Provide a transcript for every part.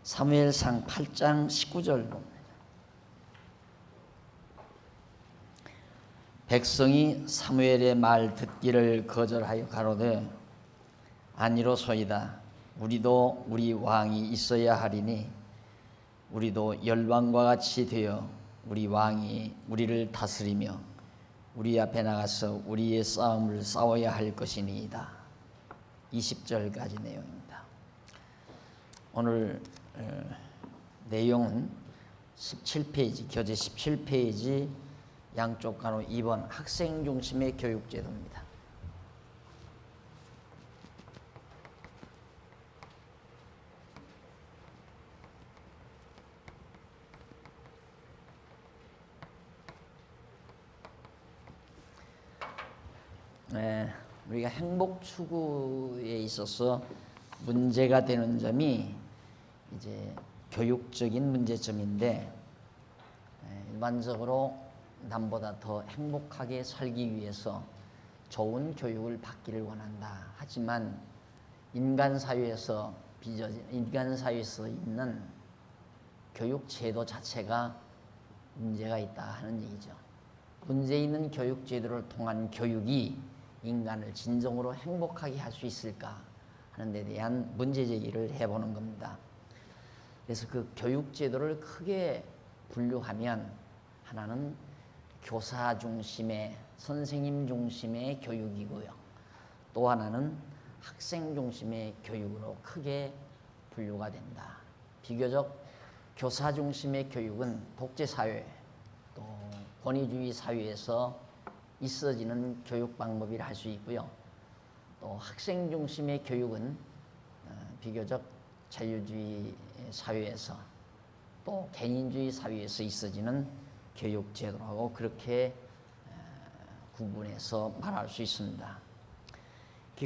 사무엘상 8장 19절 봅니다. 백성이 사무엘의 말 듣기를 거절하여 가로되 아니로소이다. 우리도 우리 왕이 있어야 하리니 우리도 열왕과 같이 되어 우리 왕이 우리를 다스리며 우리 앞에 나가서 우리의 싸움을 싸워야 할 것이니이다. 20절까지 내용입니다. 오늘 내용은 17페이지, 교재 17페이지 양쪽 간호 2번 학생 중심의 교육제도입니다. 우리가 행복 추구에 있어서 문제가 되는 점이 이제 교육적인 문제점인데, 일반적으로 남보다 더 행복하게 살기 위해서 좋은 교육을 받기를 원한다. 하지만 인간 사회에서 있는 교육 제도 자체가 문제가 있다 하는 얘기죠. 문제 있는 교육 제도를 통한 교육이 인간을 진정으로 행복하게 할 수 있을까 하는 데 대한 문제 제기를 해보는 겁니다. 그래서 그 교육 제도를 크게 분류하면, 하나는 교사 중심의, 선생님 중심의 교육이고요, 또 하나는 학생 중심의 교육으로 크게 분류가 된다. 비교적 교사 중심의 교육은 독재사회, 또 권위주의 사회에서 있어지는 교육 방법이라 할 수 있고요, 또 학생 중심의 교육은 비교적 자유주의 사회에서, 또 개인주의 사회에서 있어지는 교육 제도라고 그렇게 구분해서 말할 수 있습니다.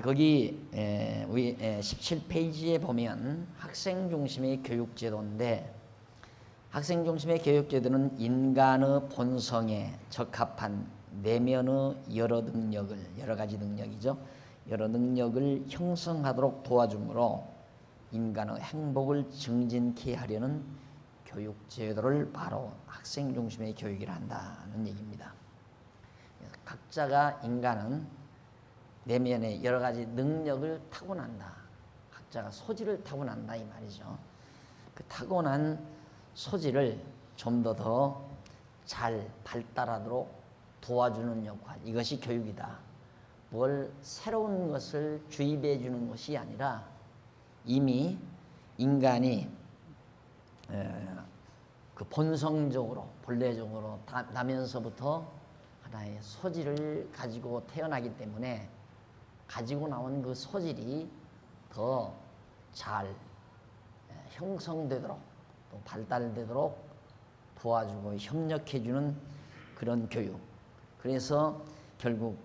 거기 17페이지에 보면 학생 중심의 교육 제도인데, 학생 중심의 교육 제도는 인간의 본성에 적합한 내면의 여러 가지 능력이죠. 여러 능력을 형성하도록 도와주므로 인간의 행복을 증진케 하려는 교육 제도를 바로 학생 중심의 교육이라 한다는 얘기입니다. 각자가, 인간은 내면에 여러 가지 능력을 타고난다. 각자가 소질을 타고난다 이 말이죠. 그 타고난 소질을 좀 더 잘 발달하도록 도와주는 역할, 이것이 교육이다. 뭘 새로운 것을 주입해 주는 것이 아니라 이미 인간이 그 본성적으로, 본래적으로 나면서부터 하나의 소질을 가지고 태어나기 때문에 가지고 나온 그 소질이 더 잘 형성되도록, 또 발달되도록 도와주고 협력해주는 그런 교육. 그래서 결국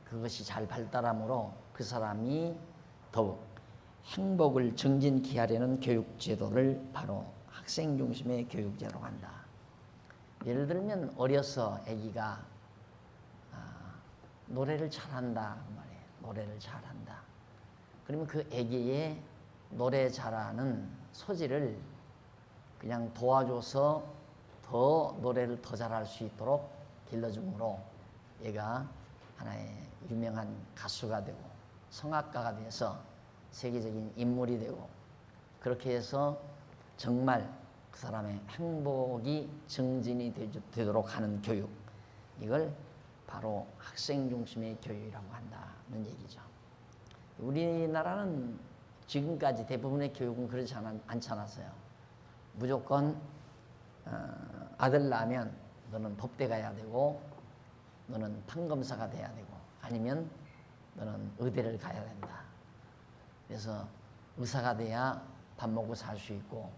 그것이 잘 발달함으로 그 사람이 더욱 행복을 증진케 하려는 교육 제도를 바로 학생 중심의 교육 제도라고 한다. 예를 들면 어려서 아기가 노래를 잘한다 말이에요. 노래를 잘한다. 그러면 그 아기의 노래 잘하는 소질을 그냥 도와줘서 더 노래를 더 잘할 수 있도록 길러주므로 얘가 하나의 유명한 가수가 되고 성악가가 돼서 세계적인 인물이 되고, 그렇게 해서 정말 그 사람의 행복이 증진이 되도록 하는 교육, 이걸 바로 학생 중심의 교육이라고 한다는 얘기죠. 우리나라는 지금까지 대부분의 교육은 그렇지 않지 않았어요. 무조건 아들 낳으면 너는 법대 가야 되고, 너는 판검사가 돼야 되고, 아니면 너는 의대를 가야 된다. 그래서 의사가 돼야 밥 먹고 살 수 있고,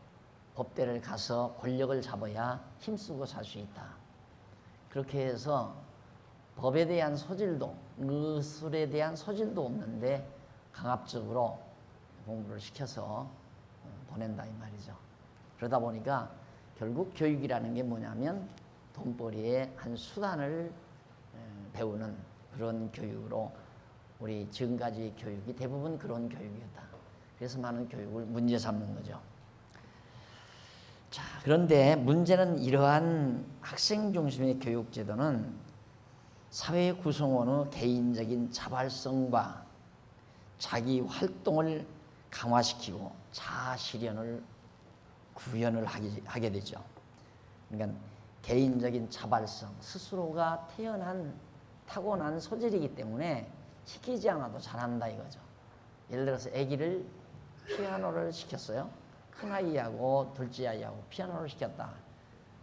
법대를 가서 권력을 잡아야 힘쓰고 살 수 있다. 그렇게 해서 법에 대한 소질도, 의술에 대한 소질도 없는데 강압적으로 공부를 시켜서 보낸다 이 말이죠. 그러다 보니까 결국 교육이라는 게 뭐냐면 돈벌이의 한 수단을 배우는 그런 교육으로, 우리 지금까지 교육이 대부분 그런 교육이었다. 그래서 많은 교육을 문제 삼는 거죠. 그런데 문제는 이러한 학생 중심의 교육 제도는 사회 구성원의 개인적인 자발성과 자기 활동을 강화시키고 자아 실현을 구현을 하게 되죠. 그러니까 개인적인 자발성, 스스로가 타고난 소질이기 때문에 시키지 않아도 잘한다 이거죠. 예를 들어서 아기를 피아노를 시켰어요. 큰아이하고 둘째 아이하고 피아노를 시켰다.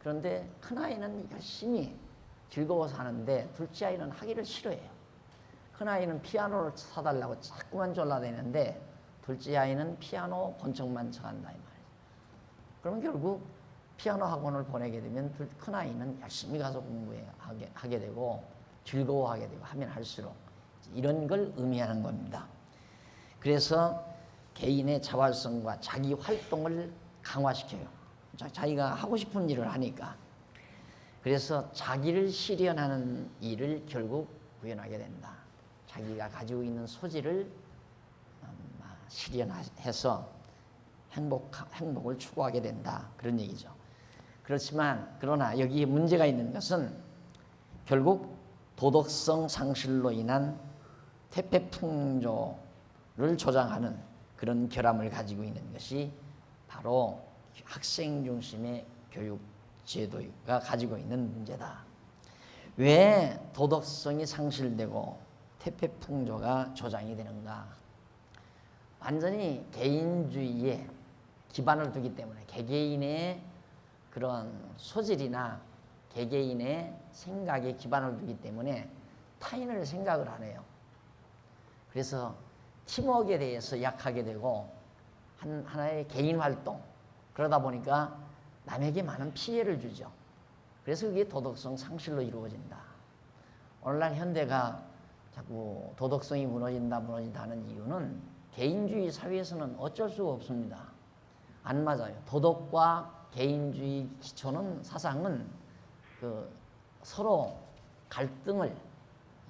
그런데 큰아이는 열심히 즐거워서 하는데 둘째 아이는 하기를 싫어해요. 큰아이는 피아노를 사달라고 자꾸만 졸라대는데 둘째 아이는 피아노 본척만 쳐간다 이 말이죠. 그러면 결국 피아노 학원을 보내게 되면 큰아이는 열심히 가서 공부하게 되고 즐거워하게 되고 하면 할수록 이런 걸 의미하는 겁니다. 그래서 개인의 자발성과 자기 활동을 강화시켜요. 자기가 하고 싶은 일을 하니까. 그래서 자기를 실현하는 일을 결국 구현하게 된다. 자기가 가지고 있는 소질을 실현해서 행복을 추구하게 된다. 그런 얘기죠. 그러나 여기에 문제가 있는 것은 결국 도덕성 상실로 인한 태폐풍조를 조장하는 그런 결함을 가지고 있는 것이 바로 학생 중심의 교육 제도가 가지고 있는 문제다. 왜 도덕성이 상실되고 태폐풍조가 조장이 되는가? 완전히 개인주의에 기반을 두기 때문에 개개인의 그런 소질이나 개개인의 생각에 기반을 두기 때문에 타인을 생각을 안 해요. 그래서 팀워크에 대해서 약하게 되고 하나의 개인 활동, 그러다 보니까 남에게 많은 피해를 주죠. 그래서 그게 도덕성 상실로 이루어진다. 오늘날 현대가 자꾸 도덕성이 무너진다 하는 이유는 개인주의 사회에서는 어쩔 수가 없습니다. 안 맞아요. 도덕과 개인주의 기초는 사상은 서로 갈등을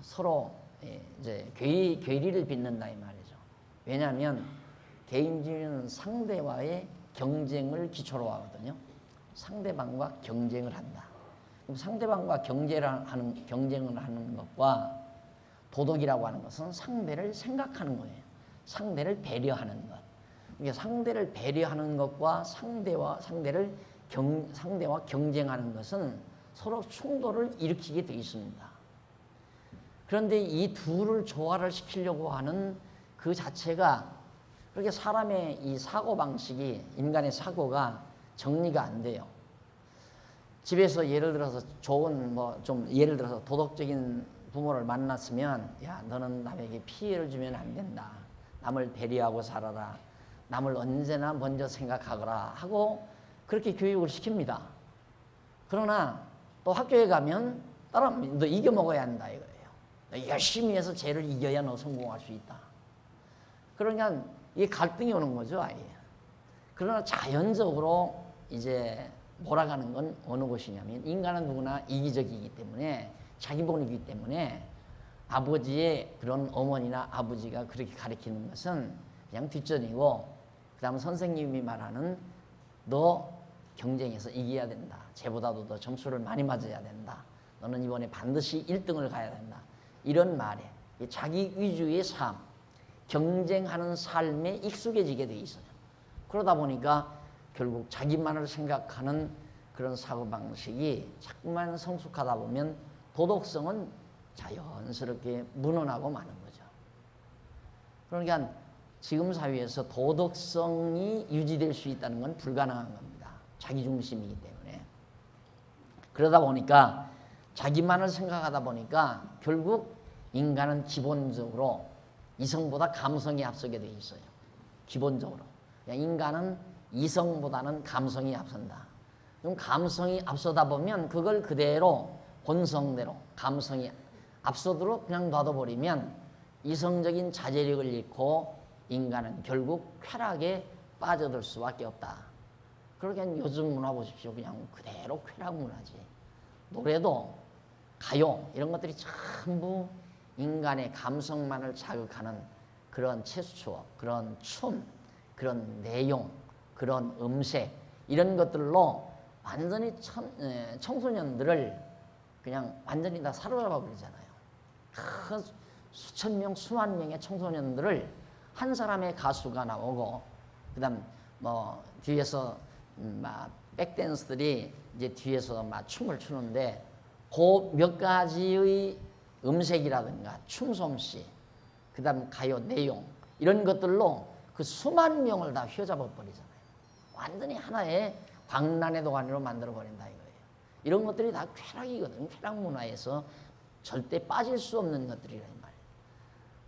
서로 이제 괴리를 빚는다 이 말이죠. 왜냐하면 개인주의는 상대와의 경쟁을 기초로 하거든요. 상대방과 경쟁을 한다. 그럼 상대방과 경쟁을 하는 것과 도덕이라고 하는 것은 상대를 생각하는 거예요. 상대를 배려하는 것. 그러니까 상대를 배려하는 것과 상대와 경쟁하는 것은 서로 충돌을 일으키게 되어 있습니다. 그런데 이 둘을 조화를 시키려고 하는 그 자체가 그렇게 사람의 이 사고방식이 인간의 사고가 정리가 안 돼요. 집에서 예를 들어서 예를 들어서 도덕적인 부모를 만났으면 야 너는 남에게 피해를 주면 안 된다. 남을 배려하고 살아라. 남을 언제나 먼저 생각하거라 하고 그렇게 교육을 시킵니다. 그러나 또 학교에 가면 너 이겨 먹어야 한다 이거예요. 너 열심히 해서 쟤를 이겨야 너 성공할 수 있다. 그러니까 이게 갈등이 오는 거죠 아예. 그러나 자연적으로 이제 몰아가는 건 어느 곳이냐면 인간은 누구나 이기적이기 때문에 자기본이기 때문에 아버지의 그런 어머니나 아버지가 그렇게 가르치는 것은 그냥 뒷전이고 그 다음 선생님이 말하는 너 경쟁에서 이겨야 된다. 쟤보다도 더 점수를 많이 맞아야 된다. 너는 이번에 반드시 1등을 가야 된다. 이런 말에 자기 위주의 삶, 경쟁하는 삶에 익숙해지게 돼 있어요. 그러다 보니까 결국 자기만을 생각하는 그런 사고방식이 자꾸만 성숙하다 보면 도덕성은 자연스럽게 무너나고 마는 거죠. 그러니까 지금 사회에서 도덕성이 유지될 수 있다는 건 불가능한 겁니다. 자기중심이기 때문에. 그러다 보니까 자기만을 생각하다 보니까 결국 인간은 기본적으로 이성보다 감성이 앞서게 돼 있어요. 기본적으로. 인간은 이성보다는 감성이 앞선다. 그럼 감성이 앞서다 보면 그걸 그대로 본성대로 감성이 앞서도록 그냥 놔둬버리면 이성적인 자제력을 잃고 인간은 결국 쾌락에 빠져들 수밖에 없다. 그러니까 요즘 문화 보십시오. 그냥 그대로 쾌락 문화지. 노래도 가요 이런 것들이 전부 인간의 감성만을 자극하는 그런 제스처, 그런 춤, 그런 내용, 그런 음색 이런 것들로 완전히 청소년들을 그냥 완전히 다 사로잡아 버리잖아요. 그 수천 명, 수만 명의 청소년들을 한 사람의 가수가 나오고, 그다음 뭐 뒤에서 막 백댄스들이 이제 뒤에서 막 춤을 추는데, 그 몇 가지의 음색이라든가 춤솜씨, 그다음 가요 내용, 이런 것들로 그 수만 명을 다 휘어잡아 버리잖아요. 완전히 하나의 광란의 도가니로 만들어 버린다 이거예요. 이런 것들이 다 쾌락이거든요. 쾌락 문화에서 절대 빠질 수 없는 것들이란 말이에요.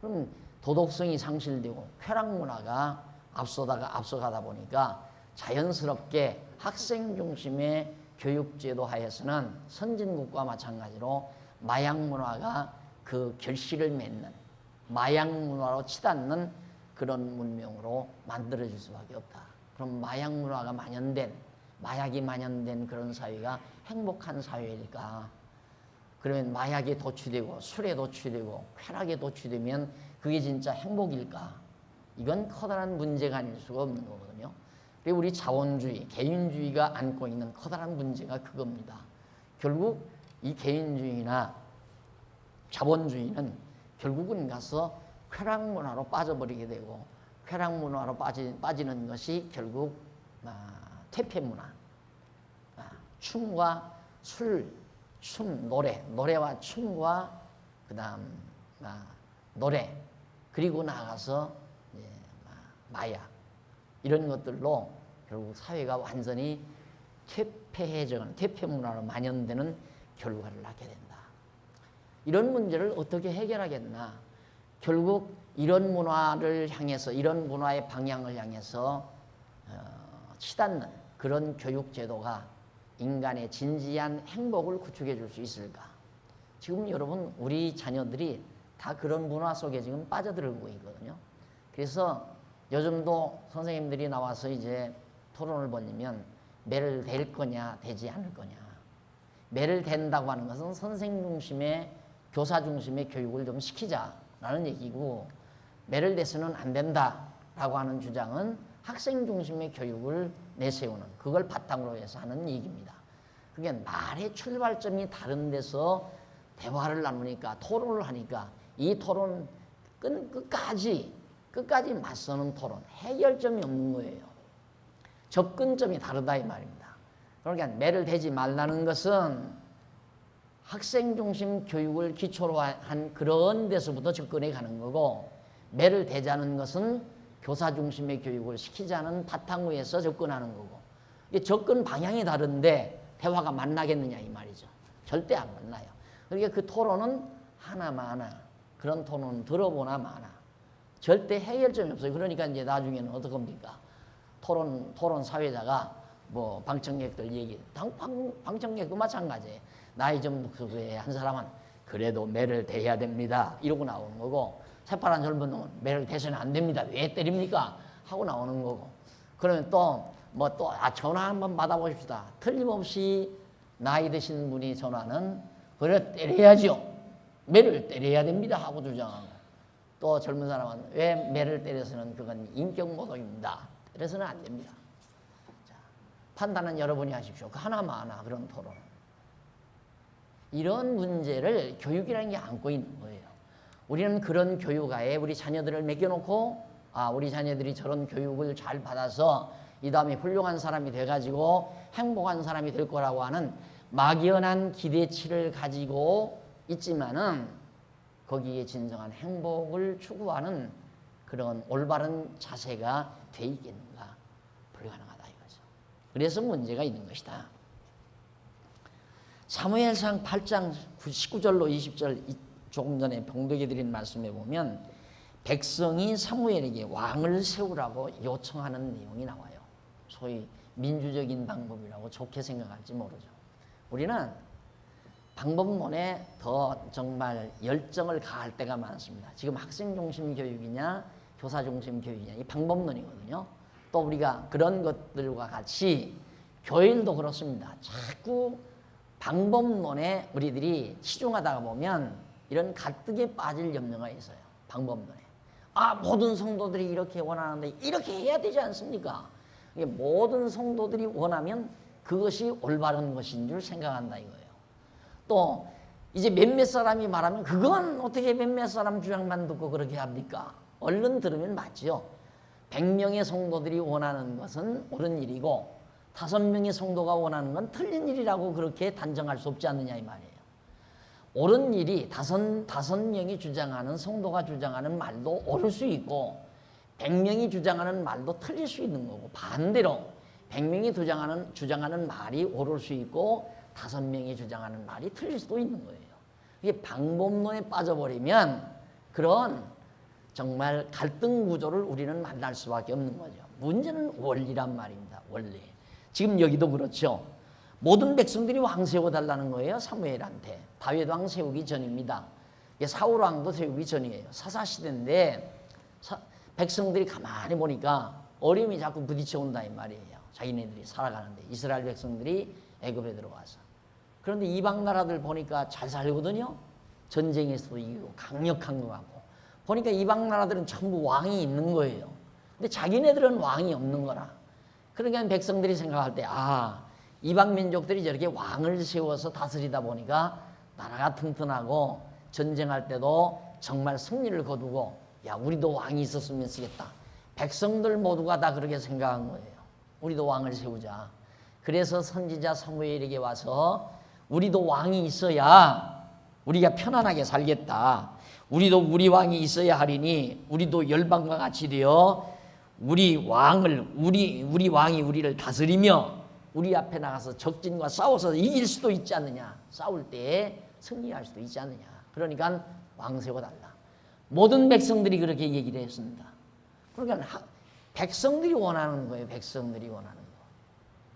그럼 도덕성이 상실되고 쾌락 문화가 앞서가다 보니까 자연스럽게 학생 중심의 교육제도 하에서는 선진국과 마찬가지로 마약 문화가 그 결실을 맺는, 마약 문화로 치닫는 그런 문명으로 만들어질 수밖에 없다. 그럼 마약 문화가 마약이 만연된 그런 사회가 행복한 사회일까? 그러면 마약에 도취되고 술에 도취되고 쾌락에 도취되면 그게 진짜 행복일까? 이건 커다란 문제가 아닐 수가 없는 거거든요. 그리고 우리 자본주의, 개인주의가 안고 있는 커다란 문제가 그겁니다. 결국 이 개인주의나 자본주의는 결국은 가서 쾌락 문화로 빠져버리게 되고, 쾌락 문화로 빠지는 것이 결국 퇴폐 문화, 춤과 술, 노래와 춤과 그다음 노래, 그리고 나아가서 마약, 이런 것들로 결국 사회가 완전히 퇴폐 문화로 만연되는 결과를 낳게 된다. 이런 문제를 어떻게 해결하겠나? 결국 이런 문화를 향해서, 이런 문화의 방향을 향해서 치닫는 그런 교육 제도가 인간의 진지한 행복을 구축해 줄 수 있을까? 지금 여러분, 우리 자녀들이 다 그런 문화 속에 지금 빠져들고 있거든요. 그래서 요즘도 선생님들이 나와서 이제 토론을 벌이면 매를 댈 거냐 대지 않을 거냐. 매를 댄다고 하는 것은 선생 중심의, 교사 중심의 교육을 좀 시키자라는 얘기고, 매를 대서는 안 된다라고 하는 주장은 학생 중심의 교육을 내세우는, 그걸 바탕으로 해서 하는 얘기입니다. 그게 말의 출발점이 다른 데서 대화를 나누니까, 토론을 하니까, 이 토론 끝까지 맞서는 토론, 해결점이 없는 거예요. 접근점이 다르다 이 말입니다. 그러니까 매를 대지 말라는 것은 학생 중심 교육을 기초로 한 그런 데서부터 접근해 가는 거고, 매를 대자는 것은 교사 중심의 교육을 시키자는 바탕 위에서 접근하는 거고, 이게 접근 방향이 다른데 대화가 만나겠느냐 이 말이죠. 절대 안 만나요. 그러니까 그 토론은 하나마나, 그런 토론은 들어보나 마나, 절대 해결점이 없어요. 그러니까 이제 나중에는 어떡합니까? 토론 사회자가 뭐 방청객들 얘기, 방청객도 마찬가지예요. 나이 좀 한 사람은 그래도 매를 대야 됩니다 이러고 나오는 거고, 새파란 젊은 놈은 매를 대서는 안 됩니다, 왜 때립니까? 하고 나오는 거고. 그러면 전화 한번 받아보십시다. 틀림없이 나이 드신 분이 전화는 그래 때려야죠, 매를 때려야 됩니다 하고 주장하고, 또 젊은 사람은 왜 매를 때려서는 그건 인격모독입니다, 때려서는 안 됩니다. 자, 판단은 여러분이 하십시오. 그 하나마나 그런 토론. 이런 문제를 교육이라는 게 안고 있는 거예요. 우리는 그런 교육하에 우리 자녀들을 맡겨놓고, 우리 자녀들이 저런 교육을 잘 받아서 이 다음에 훌륭한 사람이 돼가지고 행복한 사람이 될 거라고 하는 막연한 기대치를 가지고 있지만은, 거기에 진정한 행복을 추구하는 그런 올바른 자세가 돼 있겠는가? 불가능하다 이거죠. 그래서 문제가 있는 것이다. 사무엘상 8장 19절로 20절, 조금 전에 봉독해 드린 말씀에 보면 백성이 사무엘에게 왕을 세우라고 요청하는 내용이 나와요. 소위 민주적인 방법이라고 좋게 생각할지 모르죠. 우리는 방법론에 더 정말 열정을 가할 때가 많습니다. 지금 학생 중심 교육이냐 교사 중심 교육이냐, 이 방법론이거든요. 또 우리가 그런 것들과 같이 교일도 그렇습니다. 자꾸 방법론에 우리들이 치중하다가 보면 이런 가뜩에 빠질 염려가 있어요. 방법론에. 모든 성도들이 이렇게 원하는데 이렇게 해야 되지 않습니까? 이게 모든 성도들이 원하면 그것이 올바른 것인 줄 생각한다 이거예요. 또 이제 몇몇 사람이 말하면 그건 어떻게 몇몇 사람 주장만 듣고 그렇게 합니까? 얼른 들으면 맞죠. 100명의 성도들이 원하는 것은 옳은 일이고 5명의 성도가 원하는 건 틀린 일이라고 그렇게 단정할 수 없지 않느냐 이 말이에요. 옳은 일이 다섯 명이 주장하는 성도가 주장하는 말도 옳을 수 있고 100명이 주장하는 말도 틀릴 수 있는 거고 반대로 100명이 주장하는 말이 옳을 수 있고 5명이 주장하는 말이 틀릴 수도 있는 거예요. 이게 방법론에 빠져버리면 그런 정말 갈등 구조를 우리는 만날 수밖에 없는 거죠. 문제는 원리란 말입니다. 원리. 지금 여기도 그렇죠. 모든 백성들이 왕 세워달라는 거예요. 사무엘한테. 다윗 왕 세우기 전입니다. 사울 왕도 세우기 전이에요. 사사시대인데 백성들이 가만히 보니까 어려움이 자꾸 부딪혀 온다 이 말이에요. 자기네들이 살아가는데 이스라엘 백성들이 애굽에 들어와서. 그런데 이방 나라들 보니까 잘 살거든요. 전쟁에서도 이기고 강력한 것 같고. 보니까 이방 나라들은 전부 왕이 있는 거예요. 근데 자기네들은 왕이 없는 거라. 그러니까 백성들이 생각할 때 이방 민족들이 저렇게 왕을 세워서 다스리다 보니까 나라가 튼튼하고 전쟁할 때도 정말 승리를 거두고 우리도 왕이 있었으면 쓰겠다. 백성들 모두가 다 그렇게 생각한 거예요. 우리도 왕을 세우자. 그래서 선지자 사무엘에게 와서 우리도 왕이 있어야 우리가 편안하게 살겠다. 우리도 우리 왕이 있어야 하리니 우리도 열방과 같이 되어 우리 왕이 우리를 다스리며 우리 앞에 나가서 적진과 싸워서 이길 수도 있지 않느냐. 싸울 때 승리할 수도 있지 않느냐. 그러니까 왕 세워달라. 모든 백성들이 그렇게 얘기를 했습니다. 그러니까 백성들이 원하는 거예요. 백성들이 원하는 거.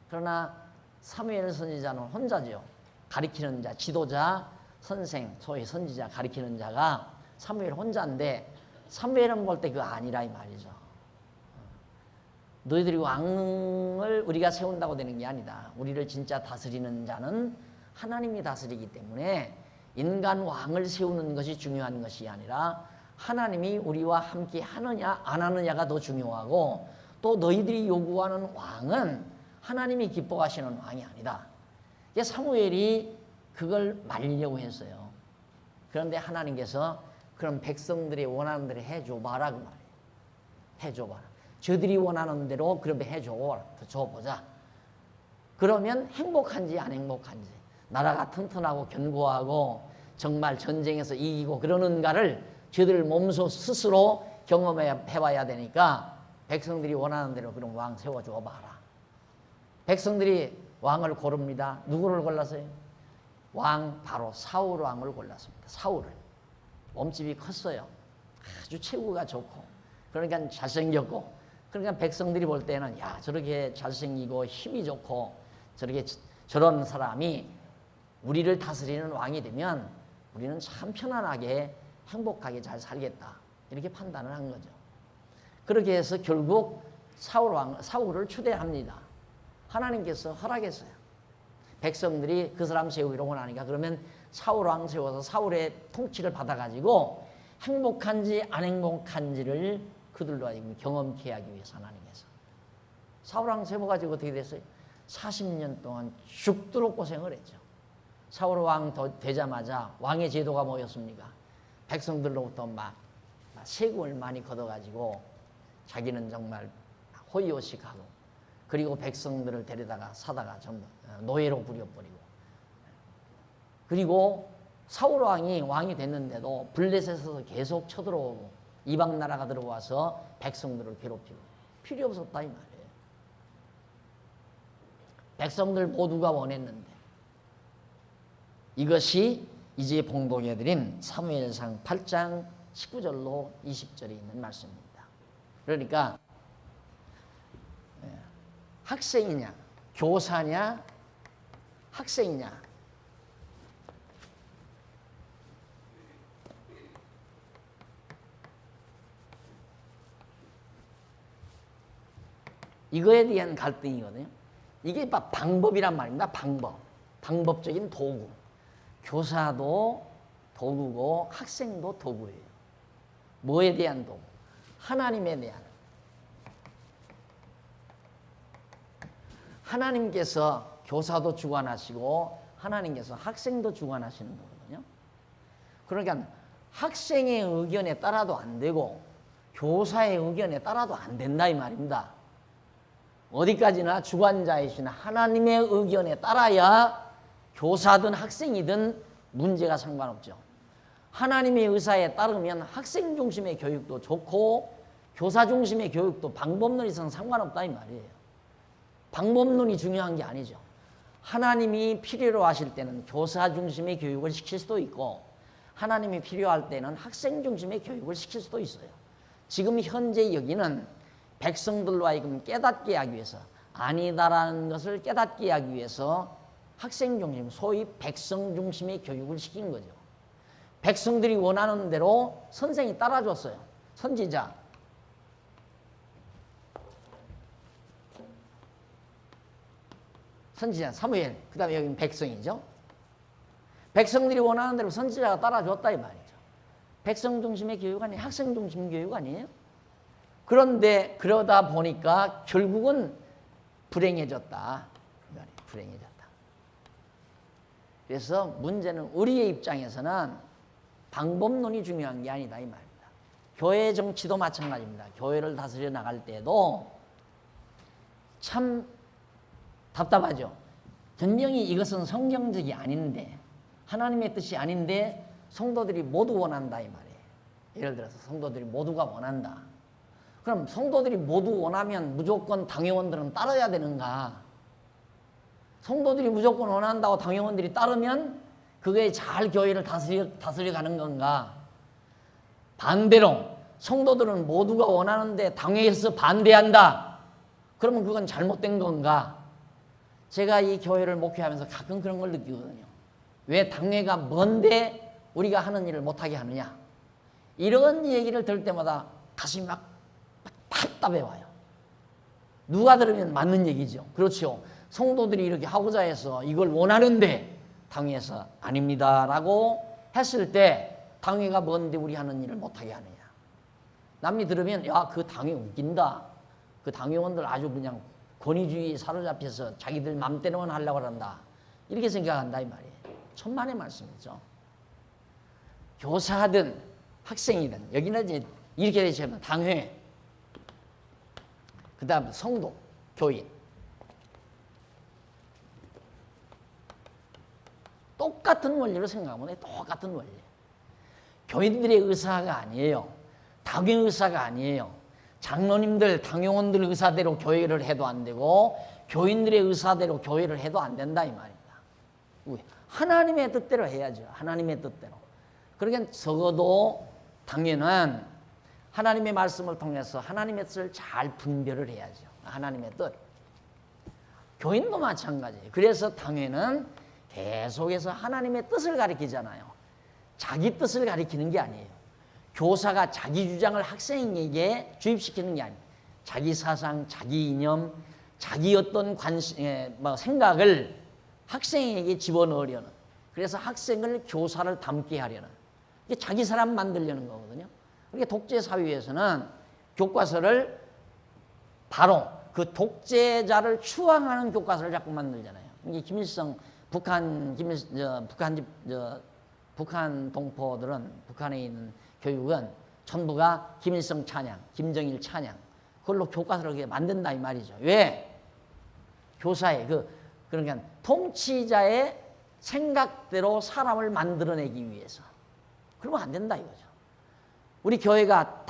그러나 사무엘 선지자는 혼자죠. 가리키는 자, 지도자, 선생, 소위 선지자 가리키는 자가 사무엘 혼자인데 사무엘은 볼 때 그거 아니라 이 말이죠. 너희들이 왕을 우리가 세운다고 되는 게 아니다. 우리를 진짜 다스리는 자는 하나님이 다스리기 때문에 인간 왕을 세우는 것이 중요한 것이 아니라 하나님이 우리와 함께 하느냐 안 하느냐가 더 중요하고 또 너희들이 요구하는 왕은 하나님이 기뻐하시는 왕이 아니다. 사무엘이 그걸 말리려고 했어요. 그런데 하나님께서 그럼 백성들이 원하는 대로 해줘봐라 그 말이에요. 해줘봐라. 저들이 원하는 대로 그렇게 해줘보자. 그러면 행복한지 안 행복한지 나라가 튼튼하고 견고하고 정말 전쟁에서 이기고 그러는가를 저들 몸소 스스로 경험해봐야 되니까 백성들이 원하는 대로 그럼 왕 세워줘봐라. 백성들이 왕을 고릅니다. 누구를 골랐어요? 왕 바로 사울 왕을 골랐습니다. 사울을. 몸집이 컸어요. 아주 체구가 좋고 그러니까 잘생겼고 그러니까 백성들이 볼 때는 저렇게 잘생기고 힘이 좋고 저런 사람이 우리를 다스리는 왕이 되면 우리는 참 편안하게 행복하게 잘 살겠다 이렇게 판단을 한 거죠. 그렇게 해서 결국 사울을 추대합니다. 하나님께서 허락했어요. 백성들이 그 사람 세우기로 원하니까 그러면 사울 왕 세워서 사울의 통치를 받아가지고 행복한지 안 행복한지를 그들로 하여금 경험케 하기 위해서 하나님께서 사울 왕 세워가지고 어떻게 됐어요? 40년 동안 죽도록 고생을 했죠. 사울 왕 되자마자 왕의 제도가 뭐였습니까? 백성들로부터 막 세금을 많이 걷어가지고 자기는 정말 호의호식하고 그리고 백성들을 데려다가 사다가 전부 노예로 부려버리고 그리고 사울 왕이 됐는데도 블레셋에서 계속 쳐들어오고 이방 나라가 들어와서 백성들을 괴롭히고 필요 없었다 이 말이에요. 백성들 모두가 원했는데 이것이 이제 봉독해드린 사무엘상 8장 19절로 20절에 있는 말씀입니다. 그러니까 학생이냐 교사냐 학생이냐 이거에 대한 갈등이거든요. 이게 방법이란 말입니다. 방법적인 도구. 교사도 도구고 학생도 도구예요. 뭐에 대한 도구? 하나님에 대한. 하나님께서 교사도 주관하시고 하나님께서 학생도 주관하시는 거거든요. 그러니까 학생의 의견에 따라도 안 되고 교사의 의견에 따라도 안 된다 이 말입니다. 어디까지나 주관자이신 하나님의 의견에 따라야 교사든 학생이든 문제가 상관없죠. 하나님의 의사에 따르면 학생 중심의 교육도 좋고 교사 중심의 교육도 방법론이상 상관없다 이 말이에요. 방법론이 중요한 게 아니죠. 하나님이 필요로 하실 때는 교사 중심의 교육을 시킬 수도 있고 하나님이 필요할 때는 학생 중심의 교육을 시킬 수도 있어요. 지금 현재 여기는 백성들로 하여금 깨닫게 하기 위해서 아니다라는 것을 깨닫게 하기 위해서 학생 중심, 소위 백성 중심의 교육을 시킨 거죠. 백성들이 원하는 대로 선생이 따라줬어요. 선지자. 선지자 사무엘, 그 다음에 여기는 백성이죠. 백성들이 원하는 대로 선지자가 따라줬다 이 말이죠. 백성 중심의 교육 아니에요? 학생 중심 교육 아니에요? 그런데 그러다 보니까 결국은 불행해졌다. 불행해졌다. 그래서 문제는 우리의 입장에서는 방법론이 중요한 게 아니다 이 말입니다. 교회 정치도 마찬가지입니다. 교회를 다스려 나갈 때도 참 답답하죠. 분명히 이것은 성경적이 아닌데 하나님의 뜻이 아닌데 성도들이 모두 원한다 이 말이에요. 예를 들어서 성도들이 모두가 원한다. 그럼 성도들이 모두 원하면 무조건 당회원들은 따라야 되는가? 성도들이 무조건 원한다고 당회원들이 따르면 그게 잘 교회를 다스려 가는 건가? 반대로 성도들은 모두가 원하는데 당회에서 반대한다. 그러면 그건 잘못된 건가? 제가 이 교회를 목회하면서 가끔 그런 걸 느끼거든요. 왜 당회가 뭔데 우리가 하는 일을 못하게 하느냐? 이런 얘기를 들을 때마다 가슴이 막 답답해 와요. 누가 들으면 맞는 얘기죠. 그렇죠. 성도들이 이렇게 하고자 해서 이걸 원하는데 당회에서 아닙니다 라고 했을 때 당회가 뭔데 우리 하는 일을 못하게 하느냐. 남이 들으면 야, 그 당회 웃긴다. 그 당회원들 아주 그냥 권위주의에 사로잡혀서 자기들 맘대로만 하려고 한다. 이렇게 생각한다 이 말이에요. 천만의 말씀이죠. 교사든 학생이든 여기는 이제 이렇게 되시면 당회, 그 다음 성도, 교인. 똑같은 원리로 생각하면 돼. 똑같은 원리. 교인들의 의사가 아니에요. 당회 의사가 아니에요. 장로님들, 당회원들 의사대로 교회를 해도 안 되고 교인들의 의사대로 교회를 해도 안 된다 이 말입니다. 왜? 하나님의 뜻대로 해야죠. 하나님의 뜻대로. 그러니까 적어도 당회는 하나님의 말씀을 통해서 하나님의 뜻을 잘 분별을 해야죠. 하나님의 뜻. 교인도 마찬가지예요. 그래서 당회는 계속해서 하나님의 뜻을 가리키잖아요. 자기 뜻을 가리키는 게 아니에요. 교사가 자기 주장을 학생에게 주입시키는 게 아니에요. 자기 사상, 자기 이념, 자기 어떤 생각을 학생에게 집어넣으려는, 그래서 학생을 교사를 닮게 하려는, 이게 자기 사람 만들려는 거거든요. 그러니까 독재 사회에서는 교과서를 바로 그 독재자를 추앙하는 교과서를 자꾸 만들잖아요. 이게 김일성 북한 동포들은, 북한에 있는 교육은 전부가 김일성 찬양, 김정일 찬양, 그걸로 교과서를 그렇게 만든다 이 말이죠. 왜? 교사의 그러니까 통치자의 생각대로 사람을 만들어내기 위해서. 그러면 안 된다 이거죠. 우리 교회가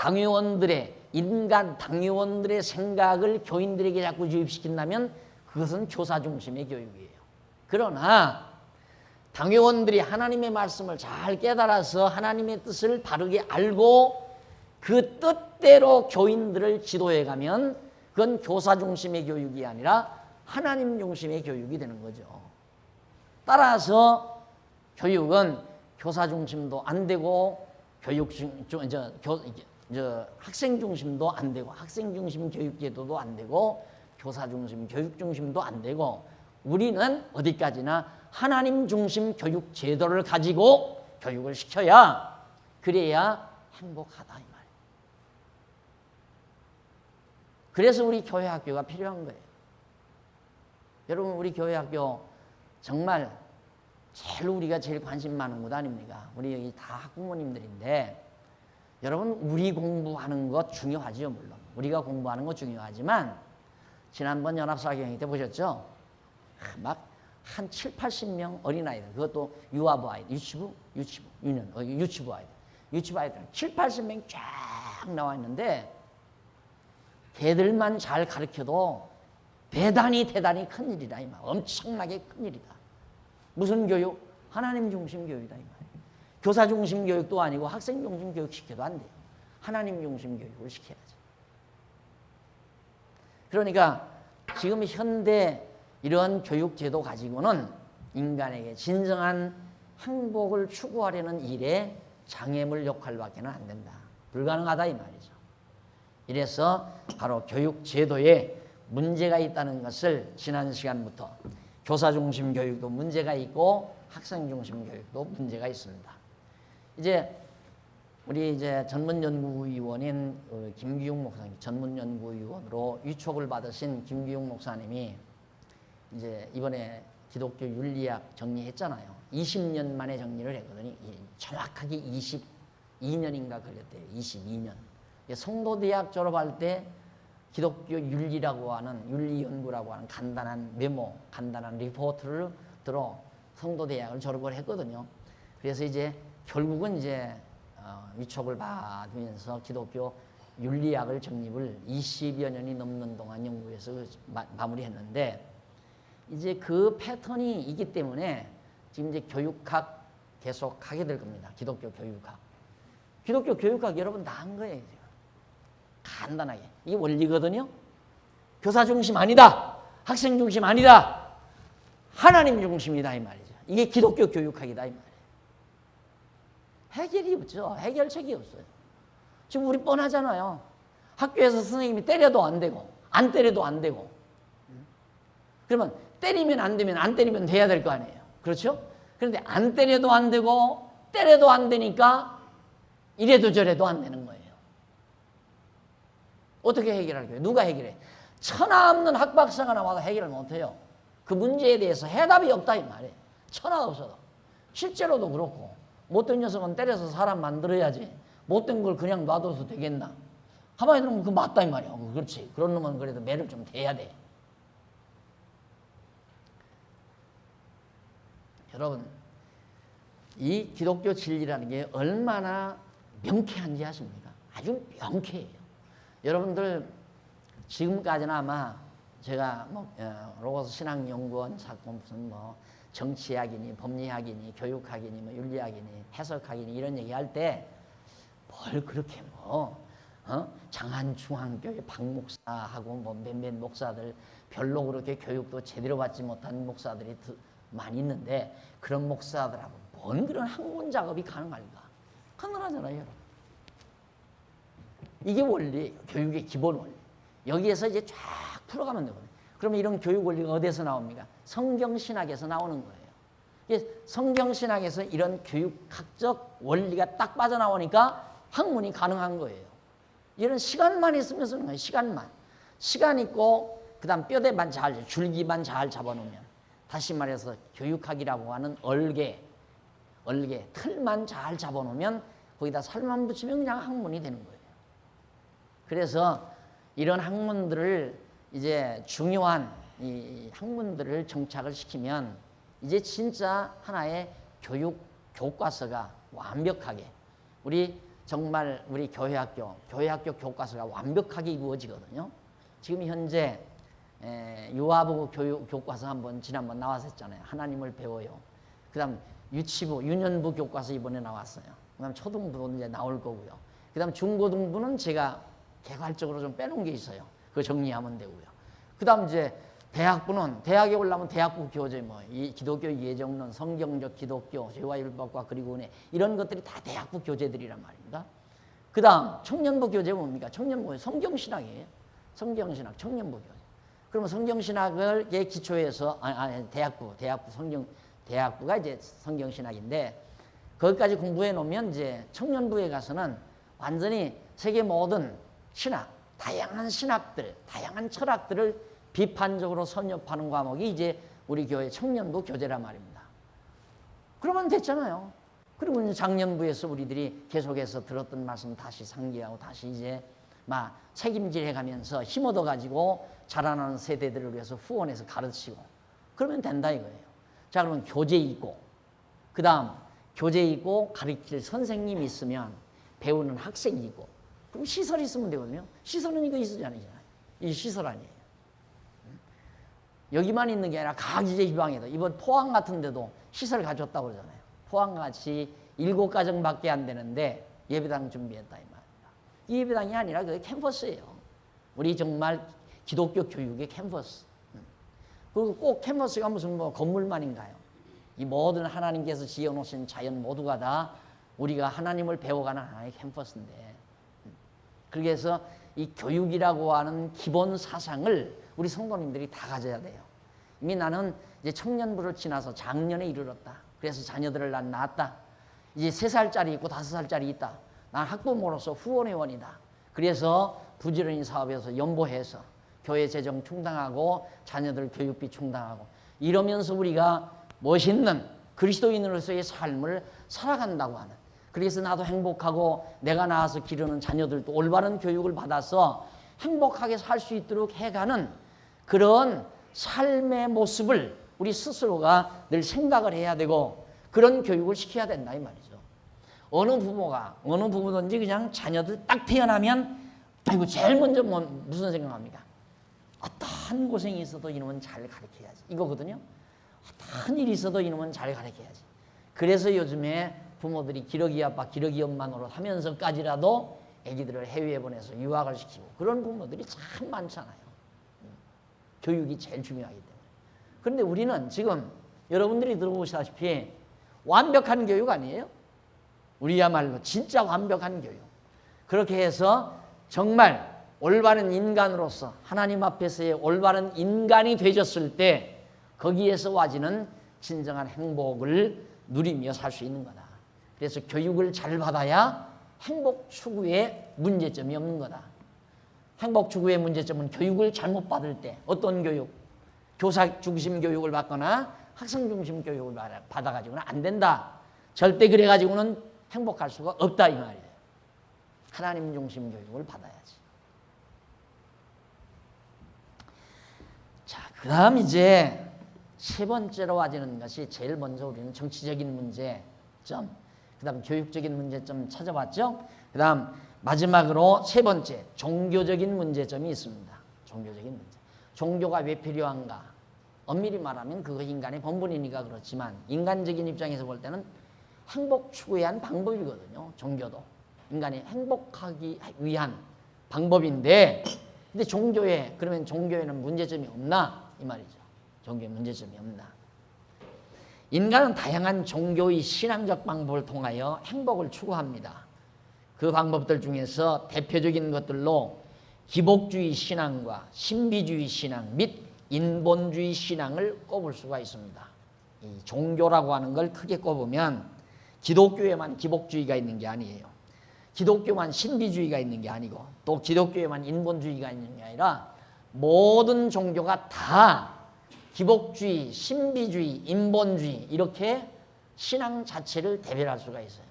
인간 당회원들의 생각을 교인들에게 자꾸 주입시킨다면 그것은 교사 중심의 교육이에요. 그러나 당회원들이 하나님의 말씀을 잘 깨달아서 하나님의 뜻을 바르게 알고 그 뜻대로 교인들을 지도해가면 그건 교사 중심의 교육이 아니라 하나님 중심의 교육이 되는 거죠. 따라서 교육은 교사 중심도 안 되고 학생 중심도 안 되고 학생 중심 교육 제도도 안 되고 교사 중심 교육 중심도 안 되고 우리는 어디까지나 하나님 중심 교육 제도를 가지고 교육을 시켜야 그래야 행복하다 이 말이에요. 그래서 우리 교회 학교가 필요한 거예요. 여러분 우리 교회학교 정말 우리가 제일 관심 많은 곳 아닙니까? 우리 여기 다 학부모님들인데 여러분 우리 공부하는 것 중요하지요. 물론 우리가 공부하는 것 중요하지만 지난번 연합사경회 때 보셨죠? 막 한 7, 80명 어린아이들, 그것도 유아부 아이들, 유치부 아이들 7, 80명 쫙 나와 있는데 걔들만 잘 가르쳐도 대단히 큰일이다 이 말. 엄청나게 큰일이다. 무슨 교육? 하나님 중심 교육이다 이 말이에요. 교사 중심 교육도 아니고 학생 중심 교육 시켜도 안 돼요. 하나님 중심 교육을 시켜야지. 그러니까 지금 현대 이런 교육 제도 가지고는 인간에게 진정한 행복을 추구하려는 일에 장애물 역할밖에 안 된다. 불가능하다 이 말이죠. 이래서 바로 교육 제도에 문제가 있다는 것을 지난 시간부터 교사 중심 교육도 문제가 있고 학생 중심 교육도 문제가 있습니다. 이제 우리 전문연구위원인 김기용 목사님, 전문연구위원으로 위촉을 받으신 김기용 목사님이 이제 이번에 기독교 윤리학 정리했잖아요. 20년 만에 정리를 했거든요. 정확하게 22년인가 걸렸대요. 22년. 성도대학 졸업할 때 기독교 윤리라고 하는 윤리연구라고 하는 간단한 메모, 간단한 리포트를 들어 성도대학을 졸업을 했거든요. 그래서 이제 결국은 이제 위촉을 받으면서 기독교 윤리학을 정립을 20여 년이 넘는 동안 연구해서 마무리했는데 이제 그 패턴이 있기 때문에 지금 이제 교육학 계속 하게 될 겁니다. 기독교 교육학. 기독교 교육학 여러분 다 한 거예요. 지금. 간단하게. 이게 원리거든요. 교사 중심 아니다. 학생 중심 아니다. 하나님 중심이다 이 말이죠. 이게 기독교 교육학이다 이 말이에요. 해결이 없죠. 해결책이 없어요. 지금 우리 뻔하잖아요. 학교에서 선생님이 때려도 안 되고 안 때려도 안 되고 그러면 때리면 안 되면 안 때리면 돼야 될 거 아니에요. 그렇죠? 그런데 안 때려도 안 되고 때려도 안 되니까 이래도 저래도 안 되는 거예요. 어떻게 해결할까요? 누가 해결해? 천하 없는 학박사가 나와도 해결을 못해요. 그 문제에 대해서 해답이 없다 이 말이에요. 천하 없어도. 실제로도 그렇고 못된 녀석은 때려서 사람 만들어야지 못된 걸 그냥 놔둬도 되겠나? 가만히 들으면 그거 맞다 이 말이야. 그렇지. 그런 놈은 그래도 매를 좀 대야 돼. 여러분, 이 기독교 진리라는 게 얼마나 명쾌한지 아십니까? 아주 명쾌해요. 여러분들 지금까지는 아마 제가 로고스 신학연구원 사건 무슨 정치학이니 법리학이니 교육학이니 윤리학이니 해석학이니 이런 얘기할 때 뭘 그렇게 장안중앙교회 박 목사하고 몇몇 목사들 별로 그렇게 교육도 제대로 받지 못한 목사들이 많이 있는데 그런 목사들하고 뭔 그런 학문 작업이 가능할까? 가능하잖아요, 여러분. 이게 원리예요. 교육의 기본 원리. 여기에서 이제 쫙 풀어가면 되거든요. 그러면 이런 교육 원리가 어디서 나옵니까? 성경신학에서 나오는 거예요. 성경신학에서 이런 교육학적 원리가 딱 빠져나오니까 학문이 가능한 거예요. 이런 시간만 있으면 쓰는 거예요. 시간 있고 그다음 뼈대만 잘 줄기만 잘 잡아놓으면 다시 말해서 교육학이라고 하는 얼개 틀만 잘 잡아놓으면 거기다 살만 붙이면 그냥 학문이 되는 거예요. 그래서 이런 학문들을 이제 중요한 이 학문들을 정착을 시키면 이제 진짜 하나의 교과서가 완벽하게 정말 우리 교회학교 교과서가 완벽하게 이루어지거든요. 지금 현재 유아부 교과서 지난번 나왔었잖아요. 하나님을 배워요. 그다음 유년부 교과서 이번에 나왔어요. 그다음 초등부도 이제 나올 거고요. 그다음 중고등부는 제가 개괄적으로 좀 빼놓은 게 있어요. 그거 정리하면 되고요. 그다음 이제 대학에 올라면 대학부 교재 이 기독교 예정론, 성경적 기독교, 죄와 율법과 그리고 은혜 이런 것들이 다 대학부 교재들이란 말입니다. 그다음 청년부 교재 뭡니까? 청년부 성경신학이에요. 성경신학 청년부 교재. 그러면 성경신학의 기초에서 대학부가 이제 성경신학인데 거기까지 공부해 놓으면 이제 청년부에 가서는 완전히 세계 모든 신학, 다양한 신학들, 다양한 철학들을 비판적으로 선협하는 과목이 이제 우리 교회 청년부 교재란 말입니다. 그러면 됐잖아요. 그리고 이제 작년부에서 우리들이 계속해서 들었던 말씀 다시 상기하고 다시 이제 막 책임질 해가면서 힘 얻어가지고 자라나는 세대들을 위해서 후원해서 가르치고 그러면 된다 이거예요. 자, 그러면 교재 있고 그 다음 교재 있고 가르칠 선생님이 있으면 배우는 학생이 있고 그럼 시설이 있으면 되거든요. 시설은 이거 있으지 않아요. 이 시설 아니에요. 여기만 있는 게 아니라 각 이제 지방에도 이번 포항 같은 데도 시설 가졌다고 그러잖아요. 포항같이 7가정밖에 안 되는데 예배당 준비했다 이 말입니다. 이 예배당이 아니라 그 캠퍼스예요. 우리 정말 기독교 교육의 캠퍼스. 그리고 꼭 캠퍼스가 무슨 뭐 건물만인가요? 이 모든 하나님께서 지어놓으신 자연 모두가 다 우리가 하나님을 배워가는 하나의 캠퍼스인데 그래서 이 교육이라고 하는 기본 사상을 우리 성도님들이 다 가져야 돼요. 이미 나는 이제 청년부를 지나서 장년에 이르렀다. 그래서 자녀들을 난 낳았다. 이제 3살짜리 있고 5살짜리 있다. 난 학부모로서 후원회원이다. 그래서 부지런히 사업에서 연보해서 교회 재정 충당하고 자녀들 교육비 충당하고 이러면서 우리가 멋있는 그리스도인으로서의 삶을 살아간다고 하는 그래서 나도 행복하고 내가 낳아서 기르는 자녀들도 올바른 교육을 받아서 행복하게 살 수 있도록 해가는 그런 삶의 모습을 우리 스스로가 늘 생각을 해야 되고 그런 교육을 시켜야 된다 이 말이죠. 어느 부모든지 그냥 자녀들 딱 태어나면 아이고 제일 먼저 무슨 생각합니까? 어떤 고생이 있어도 이놈은 잘 가르쳐야지 이거거든요. 어떤 일이 있어도 이놈은 잘 가르쳐야지. 그래서 요즘에 부모들이 기러기 아빠 기러기 엄마 노릇 하면서까지라도 아기들을 해외에 보내서 유학을 시키고 그런 부모들이 참 많잖아요. 교육이 제일 중요하기 때문에. 그런데 우리는 지금 여러분들이 들어보시다시피 완벽한 교육 아니에요? 우리야말로 진짜 완벽한 교육. 그렇게 해서 정말 올바른 인간으로서 하나님 앞에서의 올바른 인간이 되셨을 때 거기에서 와지는 진정한 행복을 누리며 살 수 있는 거다. 그래서 교육을 잘 받아야 행복 추구에 문제점이 없는 거다. 행복 추구의 문제점은 교육을 잘못 받을 때 어떤 교육? 교사 중심 교육을 받거나 학생 중심 교육을 받아가지고는 안 된다. 절대 그래가지고는 행복할 수가 없다 이 말이에요. 하나님 중심 교육을 받아야지. 자, 그 다음 이제 세 번째로 와지는 것이 제일 먼저 우리는 정치적인 문제점, 그 다음 교육적인 문제점 찾아봤죠. 그 다음 마지막으로 세 번째 종교적인 문제점이 있습니다. 종교적인 문제. 종교가 왜 필요한가? 엄밀히 말하면 그거 인간의 본분이니까 그렇지만 인간적인 입장에서 볼 때는 행복 추구에 한 방법이거든요. 종교도 인간이 행복하기 위한 방법인데 근데 그러면 종교에는 문제점이 없나? 이 말이죠. 종교에 문제점이 없나? 인간은 다양한 종교의 신앙적 방법을 통하여 행복을 추구합니다. 그 방법들 중에서 대표적인 것들로 기복주의 신앙과 신비주의 신앙 및 인본주의 신앙을 꼽을 수가 있습니다. 이 종교라고 하는 걸 크게 꼽으면 기독교에만 기복주의가 있는 게 아니에요. 기독교만 신비주의가 있는 게 아니고 또 기독교에만 인본주의가 있는 게 아니라 모든 종교가 다 기복주의, 신비주의, 인본주의 이렇게 신앙 자체를 대별할 수가 있어요.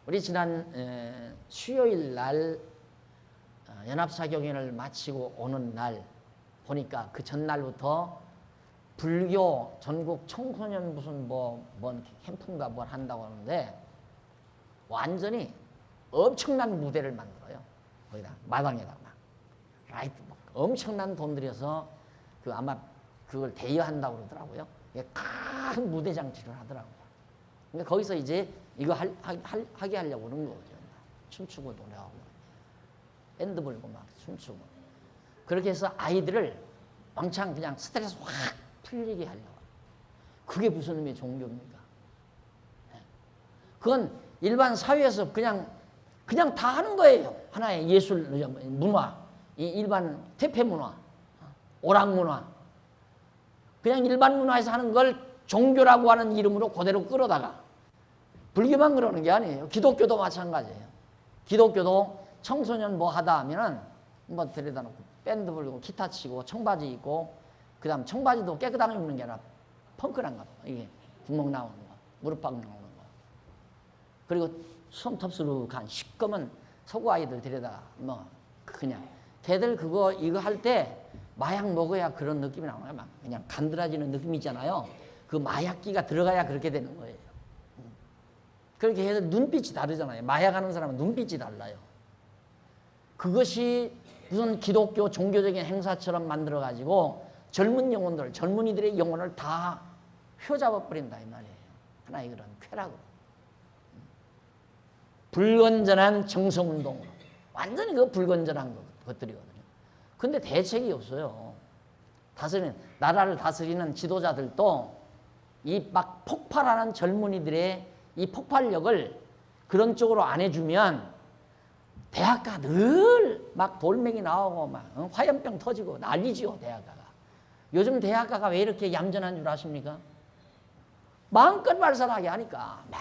우리 지난 수요일 날 연합사경회를 마치고 오는 날 보니까 그 전날부터 불교 전국 청소년 무슨 뭔 캠프인가 뭘 한다고 하는데 완전히 엄청난 무대를 만들어요. 거기다 마당에다가 라이트 엄청난 돈 들여서 그 아마 그걸 대여한다고 그러더라고요. 큰 무대 장치를 하더라고요. 그러니까 거기서 이제 이거 하게 하려고 그런 거죠. 춤추고 노래하고 밴드 불고 막 춤추고 그렇게 해서 아이들을 왕창 그냥 스트레스 확 풀리게 하려고. 그게 무슨 의미의 종교입니까? 그건 일반 사회에서 그냥 다 하는 거예요. 하나의 예술 문화, 일반 퇴폐 문화, 오락 문화. 그냥 일반 문화에서 하는 걸 종교라고 하는 이름으로 그대로 끌어다가 불교만 그러는 게 아니에요. 기독교도 마찬가지예요. 기독교도 청소년 뭐 하다 하면은 뭐 데려다 놓고 밴드 불고 기타 치고 청바지 입고 그 다음 청바지도 깨끗하게 입는 게 아니라 펑크란가 봐. 이게 구멍 나오는 거, 무릎팍 나오는 거. 그리고 솜텁스룩한 시꺼먼 서구 아이들 데려다가 뭐 그냥 걔들 그거 이거 할 때 마약 먹어야 그런 느낌이 나오는 거야. 막 그냥 간드라지는 느낌 있잖아요. 그 마약기가 들어가야 그렇게 되는 거예요. 그렇게 해서 눈빛이 다르잖아요. 마약하는 사람은 눈빛이 달라요. 그것이 무슨 기독교 종교적인 행사처럼 만들어가지고 젊은 영혼들, 젊은이들의 영혼을 다 휘어잡아버린다 이 말이에요. 하나의 그런 쾌락으로. 불건전한 정성운동으로. 완전히 그 불건전한 것들이거든요. 근데 대책이 없어요. 나라를 다스리는 지도자들도 이 막 폭발하는 젊은이들의 이 폭발력을 그런 쪽으로 안 해주면 대학가 늘 막 돌멩이 나오고 막 화염병 터지고 난리지요, 대학가가. 요즘 대학가가 왜 이렇게 얌전한 줄 아십니까? 마음껏 발산하게 하니까 막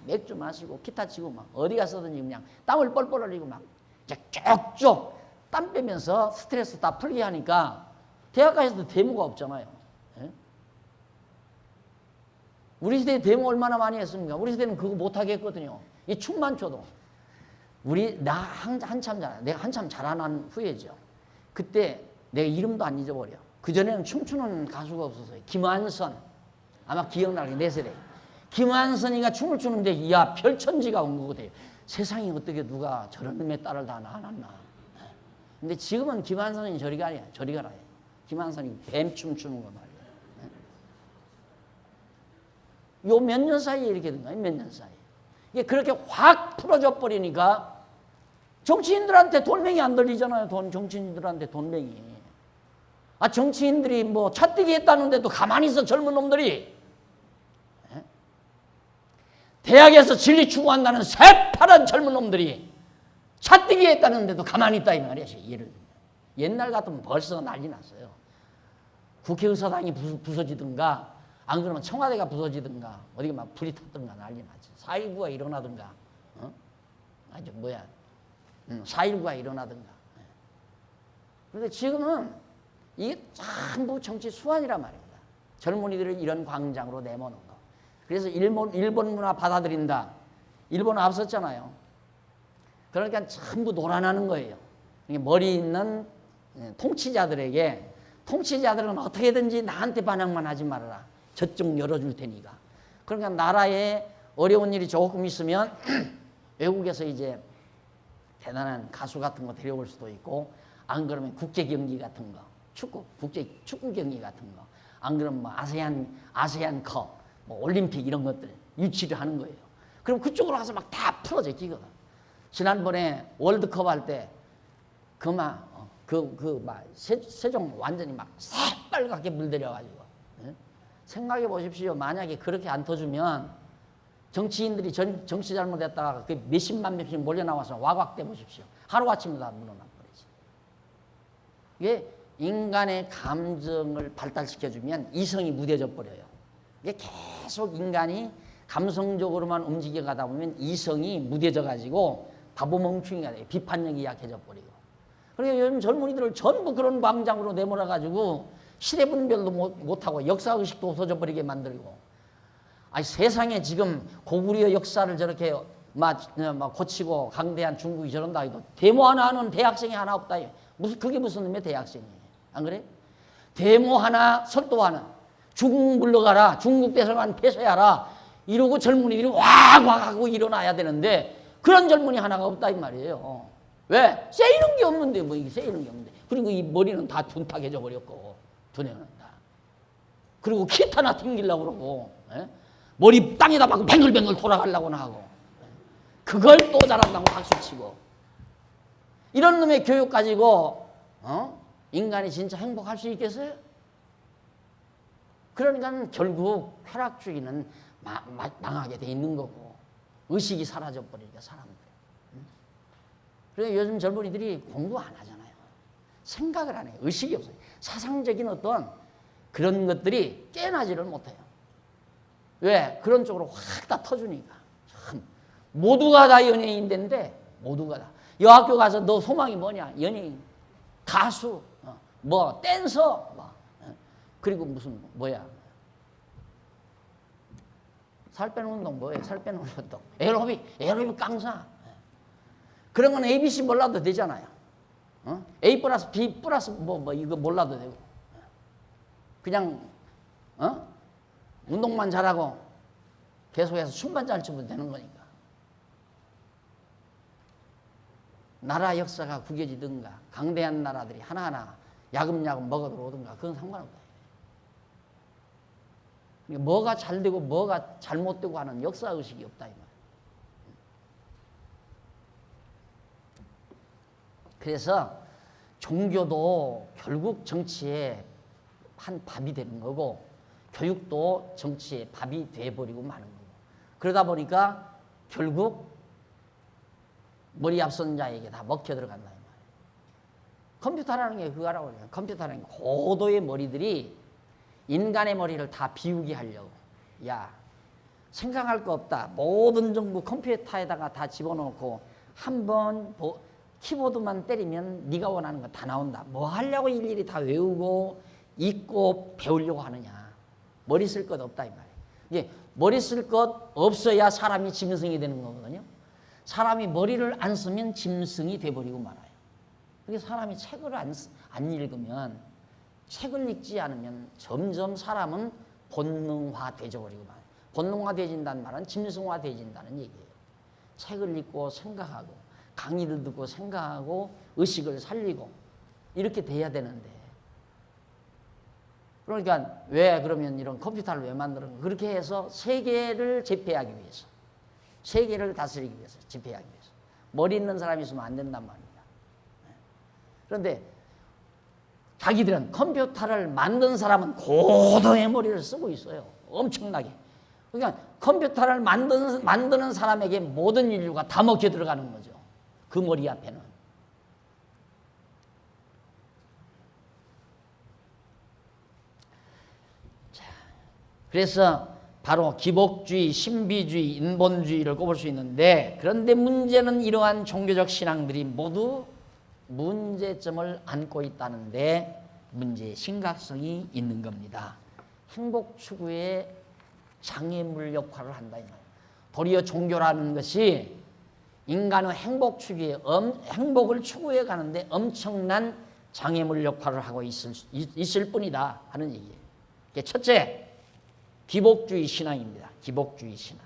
맥주 마시고 기타 치고 막 어디 가서든지 그냥 땀을 뻘뻘 흘리고 막 쭉쭉 땀 빼면서 스트레스 다 풀게 하니까 대학가에서도 데모가 없잖아요. 예? 우리 시대에 데모 얼마나 많이 했습니까? 우리 시대는 그거 못하게 했거든요. 이 춤만 춰도. 내가 한참 자라난 후에죠. 그때 내 이름도 안 잊어버려. 그전에는 춤추는 가수가 없었어요. 김완선. 아마 기억나게 내 세대. 김완선이가 춤을 추는데 이야 별천지가 온 거거든요. 세상에 어떻게 누가 저런 놈의 딸을 다 낳았나. 근데 지금은 김완선이 저리 가라. 김완선이 뱀춤 추는 거 말이에요. 요 몇 년 사이에 이렇게 된 거예요. 몇 년 사이에. 이게 그렇게 확 풀어져 버리니까 정치인들한테 돌멩이 안 들리잖아요. 정치인들한테 돌멩이. 정치인들이 뭐 차뛰기 했다는데도 가만히 있어 젊은 놈들이. 대학에서 진리 추구한다는 새파란 젊은 놈들이 차뛰기 했다는데도 가만히 있다 이 말이야. 예를 들면. 옛날 같으면 벌써 난리 났어요. 국회의사당이 부서지든가 안 그러면 청와대가 부서지든가 어디가 막 불이 탔든가 난리 났지. 4.19가 일어나든가 4.19가 일어나든가. 그런데 지금은 이게 전부 정치 수완이란 말입니다. 젊은이들을 이런 광장으로 내모는 거. 그래서 일본 문화 받아들인다. 일본은 앞섰잖아요. 그러니까 전부 놀아나는 거예요. 머리 있는 통치자들에게 통치자들은 어떻게든지 나한테 반항만 하지 말아라. 저쪽 열어줄 테니까. 그러니까 나라에 어려운 일이 조금 있으면 외국에서 이제 대단한 가수 같은 거 데려올 수도 있고 안 그러면 국제 경기 같은 거 국제 축구 경기 같은 거 안 그러면 뭐 아세안컵 뭐 올림픽 이런 것들 유치를 하는 거예요. 그럼 그쪽으로 가서 막 다 풀어져 끼거든. 지난번에 월드컵 할 때 세종 완전히 막 새빨갛게 물들여가지고 생각해 보십시오. 만약에 그렇게 안 터주면 정치인들이 정치 잘못했다가 그 몇십만 명씩 몰려 나와서 와곽대 보십시오. 하루아침에 다 물어나 버리지. 이게 인간의 감정을 발달시켜주면 이성이 무뎌져 버려요. 이게 계속 인간이 감성적으로만 움직여 가다 보면 이성이 무뎌져 가지고 바보 멍충이가 돼요. 비판력이 약해져 버리고. 그러니까 요즘 젊은이들을 전부 그런 광장으로 내몰아 가지고 시대 분별도 못하고 역사의식도 없어져 버리게 만들고. 세상에 지금 고구려 역사를 저렇게 막 고치고 강대한 중국이 저런다 해도 데모 하나 하는 대학생이 하나 없다. 그게 무슨 놈의 대학생이에요. 안 그래? 데모 하나 설도하는 중국 물러가라. 중국 뺏어간 폐쇄하라. 이러고 젊은이들이 와악 하고 일어나야 되는데 그런 젊은이 하나가 없다 이 말이에요. 왜? 세이는 게 없는데 뭐 이게 세이는 게 없는데. 그리고 이 머리는 다 둔탁해져 버렸고 두뇌는 다. 그리고 기타나 튕기려고 그러고 머리 땅에다 박고 뱅글뱅글 돌아가려고나 하고 그걸 또 잘한다고 박수치고 이런 놈의 교육 가지고 인간이 진짜 행복할 수 있겠어요? 그러니까 결국 쾌락주의는 망하게 돼 있는 거고 의식이 사라져 버리니까 사람들. 그래서 요즘 젊은이들이 공부 안 하잖아요. 생각을 안 해요. 의식이 없어요. 사상적인 어떤 그런 것들이 깨나지를 못해요. 왜? 그런 쪽으로 확 다 터주니까. 참 모두가 다 연예인 된데 모두가 다. 여학교 가서 너 소망이 뭐냐? 연예인. 가수, 뭐 댄서, 뭐. 그리고 무슨 뭐야? 살 빼는 운동 뭐예요? 살 빼는 운동. 에어로빅 강사. 그런 건 ABC 몰라도 되잖아요. A 플러스 B 플러스 뭐 이거 몰라도 되고. 그냥 운동만 잘하고 계속해서 춤만 잘 추면 되는 거니까. 나라 역사가 구겨지든가 강대한 나라들이 하나하나 야금야금 먹어 들어오든가 그건 상관없다. 뭐가 잘 되고 뭐가 잘못되고 하는 역사의식이 없다 이 말이에요. 그래서 종교도 결국 정치의 한 밥이 되는 거고 교육도 정치의 밥이 돼버리고 마는 거고 그러다 보니까 결국 머리 앞선 자에게 다 먹혀 들어간다 이 말이에요. 컴퓨터라는 게 그거라고 해요. 컴퓨터라는 게 고도의 머리들이 인간의 머리를 다 비우게 하려고. 야, 생각할 거 없다. 모든 정보 컴퓨터에다가 다 집어넣고 한번 키보드만 때리면 네가 원하는 거 다 나온다. 뭐 하려고 일일이 다 외우고 읽고 배우려고 하느냐. 머리 쓸 것 없다 이 말이에요. 이제 머리 쓸 것 없어야 사람이 짐승이 되는 거거든요. 사람이 머리를 안 쓰면 짐승이 돼버리고 말아요. 그래서 사람이 책을 안 읽으면 책을 읽지 않으면 점점 사람은 본능화 되어버리고 말아요. 본능화 되어진다는 말은 짐승화 되어진다는 얘기예요. 책을 읽고 생각하고 강의를 듣고 생각하고 의식을 살리고 이렇게 돼야 되는데 그러니까 왜 그러면 이런 컴퓨터를 왜 만드는 거 그렇게 해서 세계를 제패하기 위해서 세계를 다스리기 위해서 지배하기 위해서 머리 있는 사람이 있으면 안 된단 말입니다. 그런데 자기들은 컴퓨터를 만든 사람은 고도의 머리를 쓰고 있어요. 엄청나게. 그러니까 컴퓨터를 만드는 사람에게 모든 인류가 다 먹혀 들어가는 거죠. 그 머리 앞에는. 자, 그래서 바로 기복주의, 신비주의, 인본주의를 꼽을 수 있는데 그런데 문제는 이러한 종교적 신앙들이 모두 문제점을 안고 있다는데 문제의 심각성이 있는 겁니다. 행복 추구의 장애물 역할을 한다 이 말이에요. 도리어 종교라는 것이 인간의 행복을 추구해 가는데 엄청난 장애물 역할을 하고 있을 뿐이다 하는 얘기예요. 첫째, 기복주의 신앙입니다. 기복주의 신앙.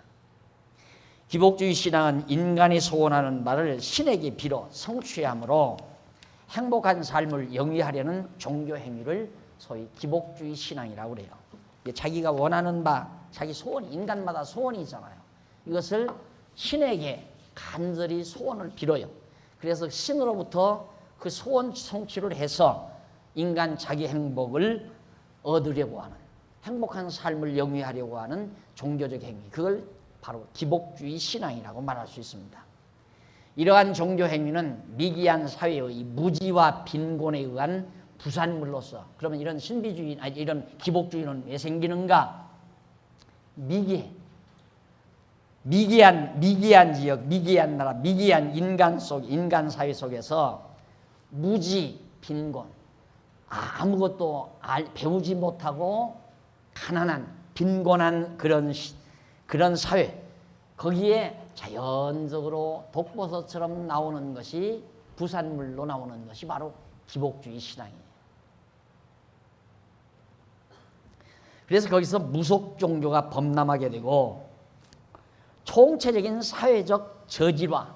기복주의 신앙은 인간이 소원하는 바를 신에게 빌어 성취함으로 행복한 삶을 영위하려는 종교 행위를 소위 기복주의 신앙이라고 그래요. 자기가 원하는 바, 자기 소원이 인간마다 소원이 있잖아요. 이것을 신에게 간절히 소원을 빌어요. 그래서 신으로부터 그 소원 성취를 해서 인간 자기 행복을 얻으려고 하는 행복한 삶을 영위하려고 하는 종교적 행위, 그걸 바로 기복주의 신앙이라고 말할 수 있습니다. 이러한 종교 행위는 미기한 사회의 무지와 빈곤에 의한 부산물로서, 그러면 이런 신비주의, 이런 기복주의는 왜 생기는가? 미기한 지역, 미기한 나라, 미기한 인간 사회 속에서 무지, 빈곤, 아무것도 배우지 못하고 가난한, 빈곤한 그런 사회, 거기에 자연적으로 독버섯처럼 나오는 것이, 부산물로 나오는 것이 바로 기복주의 신앙이에요. 그래서 거기서 무속 종교가 범람하게 되고 총체적인 사회적 저질화,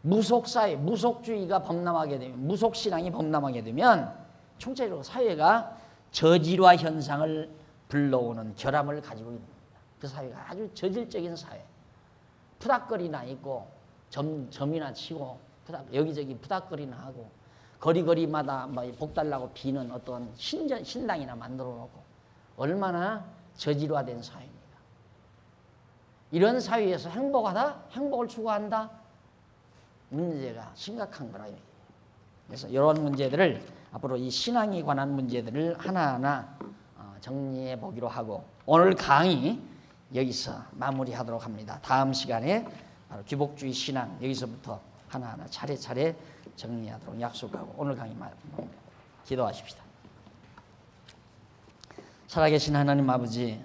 무속사회, 무속주의가 범람하게 되면, 무속신앙이 범람하게 되면 총체적으로 사회가 저질화 현상을 불러오는 결함을 가지고 있는 겁니다. 그 사회가 아주 저질적인 사회. 푸닥거리나 있고 점이나 치고 여기저기 푸닥거리나 하고 거리마다 복 달라고 비는 어떤 신당이나 만들어 놓고 얼마나 저질화된 사회입니다. 이런 사회에서 행복하다? 행복을 추구한다? 문제가 심각한 거라. 그래서 이런 문제들을 앞으로 이 신앙에 관한 문제들을 하나하나 정리해 보기로 하고 오늘 강의 여기서 마무리하도록 합니다. 다음 시간에 바로 기복주의 신앙 여기서부터 하나하나 차례차례 정리하도록 약속하고 오늘 강의 기도하십시다. 살아계신 하나님 아버지,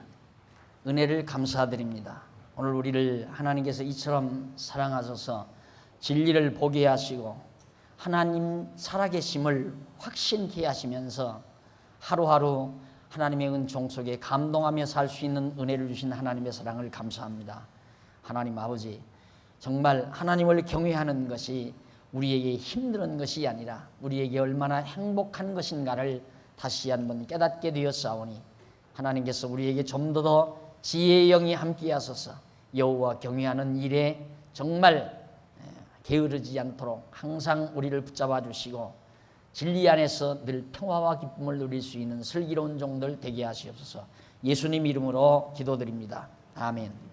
은혜를 감사드립니다. 오늘 우리를 하나님께서 이처럼 사랑하셔서 진리를 보게 하시고 하나님 살아계심을 확신케 하시면서 하루하루 하나님의 은총 속에 감동하며 살 수 있는 은혜를 주신 하나님의 사랑을 감사합니다. 하나님 아버지, 정말 하나님을 경외하는 것이 우리에게 힘든 것이 아니라 우리에게 얼마나 행복한 것인가를 다시 한번 깨닫게 되었사오니 하나님께서 우리에게 좀 더 지혜의 영이 함께 하소서 여호와 경외하는 일에 정말 게으르지 않도록 항상 우리를 붙잡아 주시고 진리 안에서 늘 평화와 기쁨을 누릴 수 있는 슬기로운 종들 되게 하시옵소서. 예수님 이름으로 기도드립니다. 아멘.